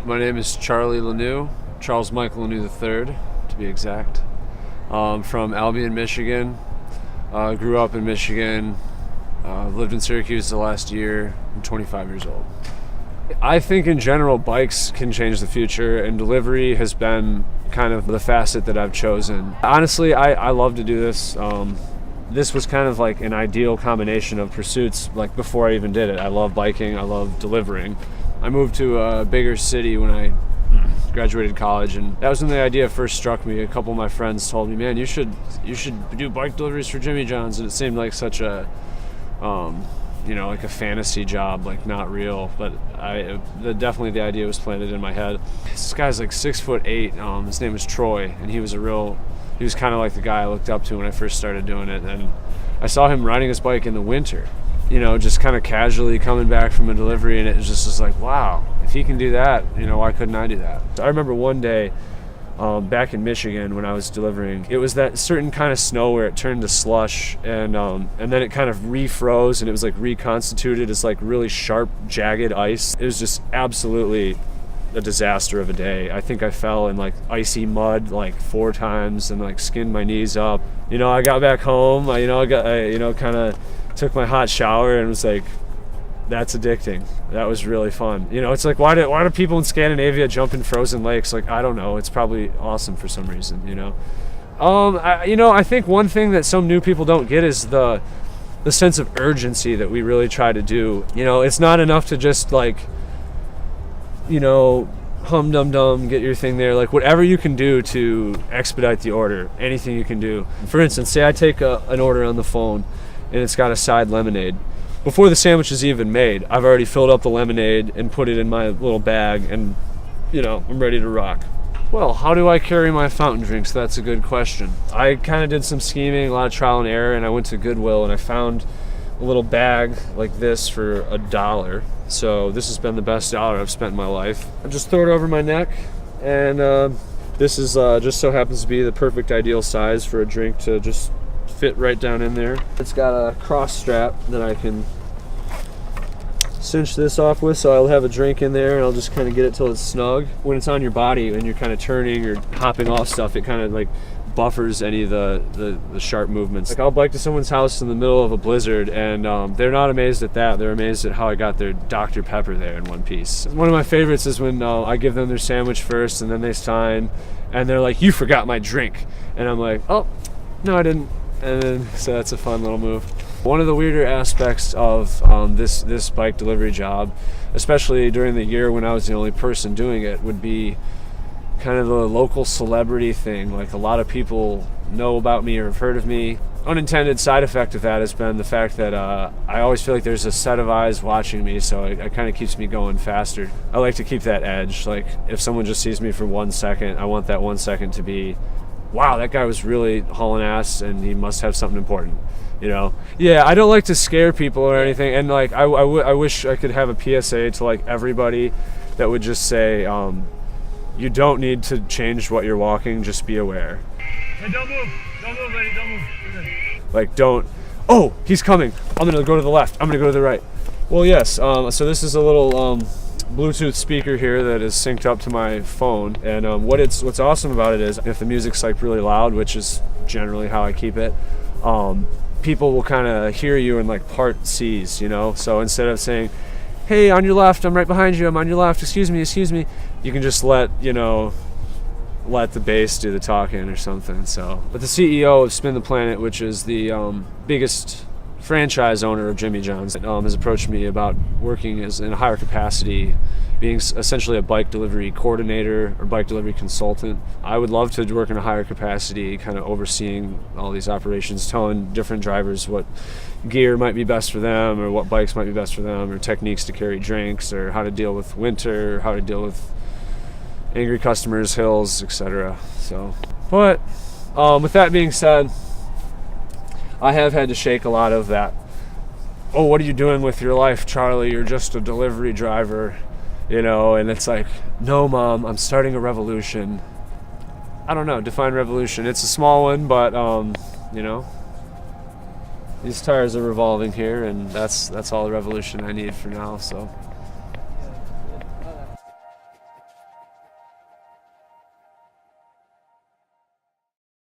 My name is Charlie LaNoue, Charles Michael LaNoue III, to be exact. From Albion, Michigan. Grew up in Michigan. Lived in Syracuse the last year. I'm 25 years old. I think in general bikes can change the future, and delivery has been kind of the facet that I've chosen. Honestly, I love to do this. This was kind of like an ideal combination of pursuits, like before I even did it. I love biking, I love delivering. I moved to a bigger city when I graduated college, and that was when the idea first struck me. A couple of my friends told me, man, you should do bike deliveries for Jimmy John's, and it seemed like such a like a fantasy job, like not real, but definitely the idea was planted in my head. This guy's like 6'8". His name was Troy, and he was kind of like the guy I looked up to when I first started doing it. And I saw him riding his bike in the winter, just kind of casually coming back from a delivery, and it was like, wow, if he can do that, why couldn't I do that? I remember one day back in Michigan when I was delivering, it was that certain kind of snow where it turned to slush, and then it kind of refroze, and it was like reconstituted as like really sharp, jagged ice. It was just absolutely a disaster of a day. I think I fell in like icy mud like 4 times and like skinned my knees up. I got back home. I kind of took my hot shower and was like, that's addicting. That was really fun. It's like, why do people in Scandinavia jump in frozen lakes? Like, I don't know. It's probably awesome for some reason, I think one thing that some new people don't get is the sense of urgency that we really try to do. It's not enough to just like, hum dum dum, get your thing there. Like, whatever you can do to expedite the order, anything you can do. For instance, say I take an order on the phone and it's got a side lemonade. Before the sandwich is even made, I've already filled up the lemonade and put it in my little bag, and I'm ready to rock. Well, how do I carry my fountain drinks? That's a good question. I kind of did some scheming, a lot of trial and error, and I went to Goodwill and I found a little bag like this for $1. So this has been the best dollar I've spent in my life. I just throw it over my neck, and this is just so happens to be the perfect ideal size for a drink to just fit right down in there. It's got a cross strap that I can cinch this off with, so I'll have a drink in there and I'll just kind of get it till it's snug. When it's on your body and you're kind of turning or hopping off stuff, it kind of like buffers any of the sharp movements. Like, I'll bike to someone's house in the middle of a blizzard, and they're not amazed at that. They're amazed at how I got their Dr. Pepper there in one piece. One of my favorites is when I give them their sandwich first and then they sign, and they're like, "You forgot my drink," and I'm like, "Oh, no, I didn't." And then, so that's a fun little move. One of the weirder aspects of this bike delivery job, especially during the year when I was the only person doing it, would be kind of the local celebrity thing. Like, a lot of people know about me or have heard of me. Unintended side effect of that has been the fact that I always feel like there's a set of eyes watching me, so it kind of keeps me going faster. I like to keep that edge. Like, if someone just sees me for 1 second, I want that 1 second to be, wow, that guy was really hauling ass and he must have something important, Yeah, I don't like to scare people or anything, and like I wish I could have a PSA to like everybody that would just say, you don't need to change what you're walking, just be aware. Hey, don't move, buddy, don't move. Like, don't, oh, he's coming, I'm gonna go to the left, I'm gonna go to the right. Well, yes, so this is a little Bluetooth speaker here that is synced up to my phone, and what's awesome about it is if the music's like really loud, which is generally how I keep it, people will kind of hear you in like part C's, so instead of saying, "Hey, on your left, I'm right behind you, I'm on your left, excuse me," you can just let the bass do the talking or something. So, but the CEO of Spin the Planet, which is the biggest franchise owner of Jimmy John's, has approached me about working as in a higher capacity, being essentially a bike delivery coordinator or bike delivery consultant. I would love to work in a higher capacity, kind of overseeing all these operations, telling different drivers what gear might be best for them, or what bikes might be best for them, or techniques to carry drinks, or how to deal with winter, or how to deal with angry customers, hills, etc. So, but with that being said, I have had to shake a lot of that, "Oh, what are you doing with your life, Charlie? You're just a delivery driver," and it's like, "No, Mom, I'm starting a revolution." I don't know, define revolution. It's a small one, but these tires are revolving here, and that's all the revolution I need for now, so.